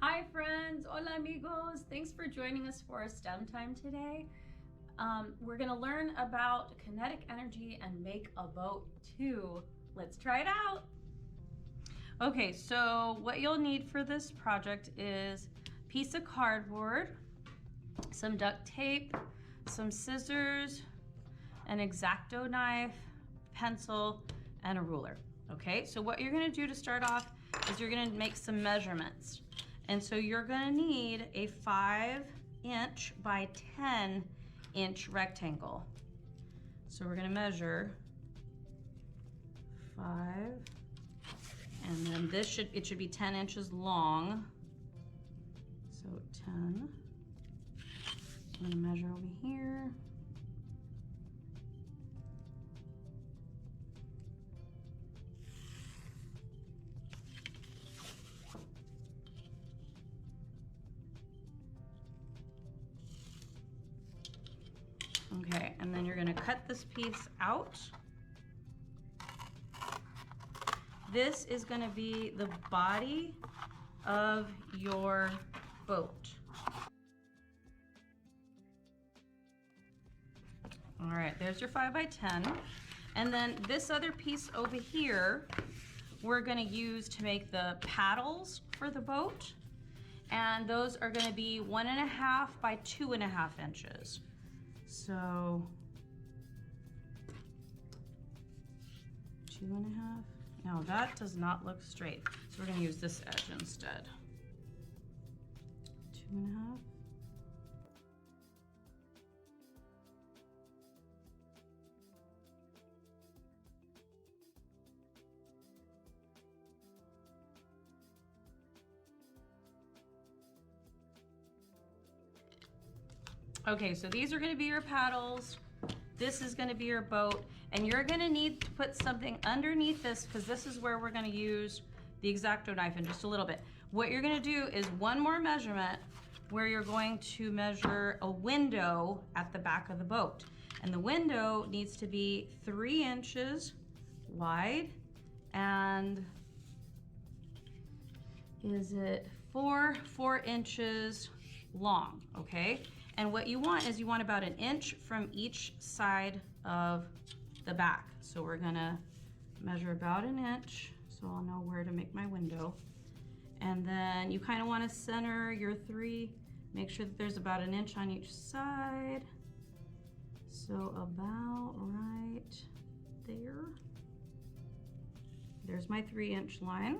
Hi friends, hola amigos. Thanks for joining us for STEM time today. We're gonna learn about kinetic energy and make a boat too. Let's try it out. Okay, so what you'll need for this project is a piece of cardboard, some duct tape, some scissors, an X-Acto knife, pencil, and a ruler. Okay, so what you're gonna do to start off is you're gonna make some measurements. And so you're gonna need a 5" by 10" rectangle. So we're gonna measure 5, and then it should be 10 inches long. So 10. I'm gonna measure over here. Okay, and then you're gonna cut this piece out. This is gonna be the body of your boat. All right, there's your 5 by 10. And then this other piece over here, we're gonna use to make the paddles for the boat. And those are gonna be 1.5 by 2.5 inches. So 2.5. Now that does not look straight. So we're gonna use this edge instead. 2.5. Okay, so these are gonna be your paddles. This is gonna be your boat, and you're gonna need to put something underneath this because this is where we're gonna use the X-Acto knife in just a little bit. What you're gonna do is one more measurement where you're going to measure a window at the back of the boat. And the window needs to be 3 inches wide, and is it 4 inches long, okay? And what you want is you want about 1 inch from each side of the back. So we're gonna measure about 1 inch, so I'll know where to make my window. And then you kind of want to center your 3, make sure that there's about 1 inch on each side. So about right there. There's my 3-inch line.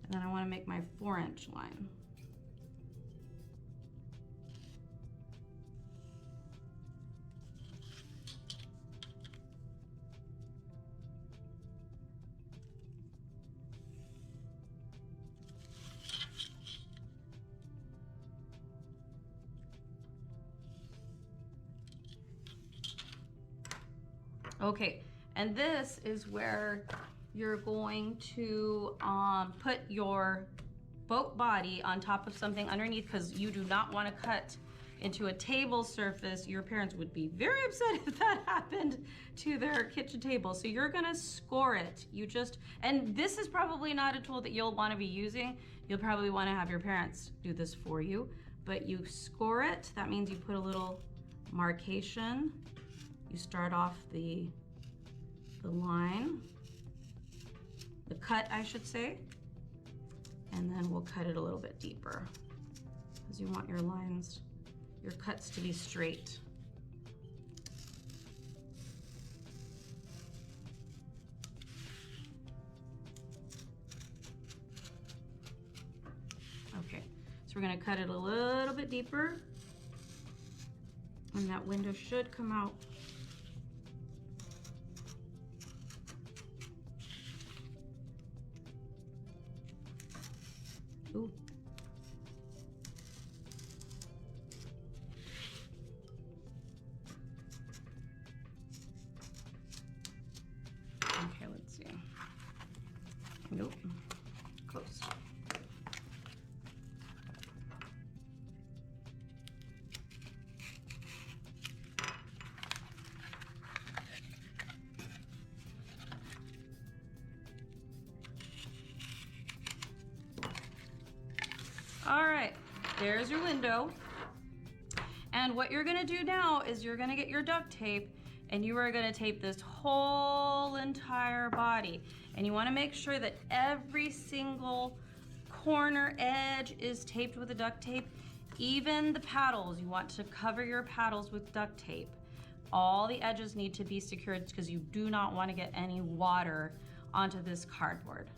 And then I want to make my 4-inch line. Okay, and this is where you're going to put your boat body on top of something underneath, because you do not want to cut into a table surface. Your parents would be very upset if that happened to their kitchen table. So you're gonna score it. And this is probably not a tool that you'll want to be using. You'll probably want to have your parents do this for you, but you score it. That means you put a little markation. You start off the line, the cut, I should say, and then we'll cut it a little bit deeper because you want your lines, your cuts to be straight. Okay, so we're gonna cut it a little bit deeper, and that window should come out. Ooh. Okay, let's see. Nope. Close. there's your window. And what you're gonna do now is you're gonna get your duct tape and you are gonna tape this whole entire body. And you wanna make sure that every single corner edge is taped with the duct tape. Even the paddles, you want to cover your paddles with duct tape. All the edges need to be secured because you do not want to get any water onto this cardboard.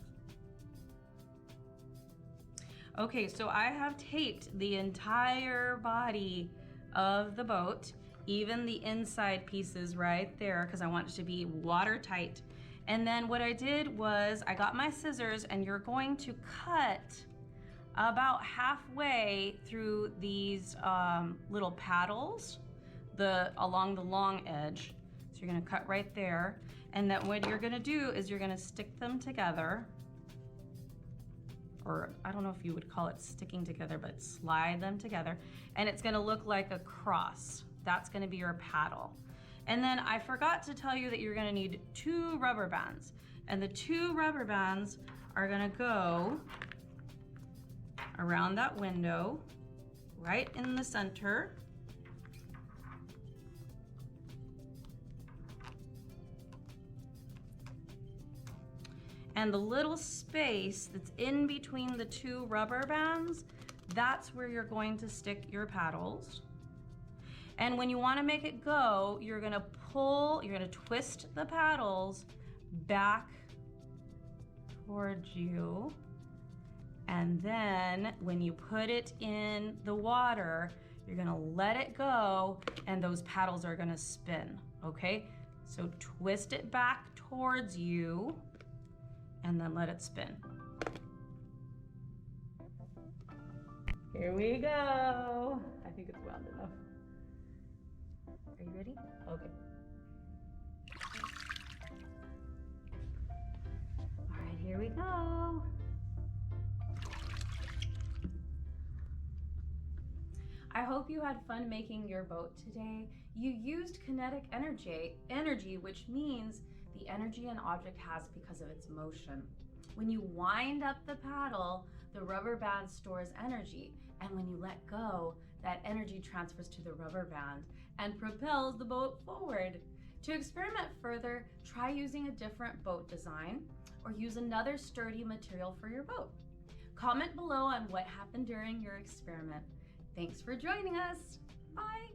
Okay, so I have taped the entire body of the boat, even the inside pieces right there, because I want it to be watertight. And then what I did was I got my scissors, and you're going to cut about halfway through these little paddles along the long edge. So you're gonna cut right there. And then what you're gonna do is you're gonna stick them together, or I don't know if you would call it sticking together, but slide them together. And it's gonna look like a cross. That's gonna be your paddle. And then I forgot to tell you that you're gonna need 2 rubber bands. And the 2 rubber bands are gonna go around that window, right in the center. And the little space that's in between the 2 rubber bands, that's where you're going to stick your paddles. And when you want to make it go, you're going to twist the paddles back towards you. And then when you put it in the water, you're going to let it go and those paddles are going to spin, okay? So twist it back towards you and then let it spin. Here we go. I think it's wound enough. Are you ready? Okay. All right, here we go. I hope you had fun making your boat today. You used kinetic energy, which means the energy an object has because of its motion. When you wind up the paddle, the rubber band stores energy, and when you let go, that energy transfers to the rubber band and propels the boat forward. To experiment further, try using a different boat design or use another sturdy material for your boat. Comment below on what happened during your experiment. Thanks for joining us. Bye.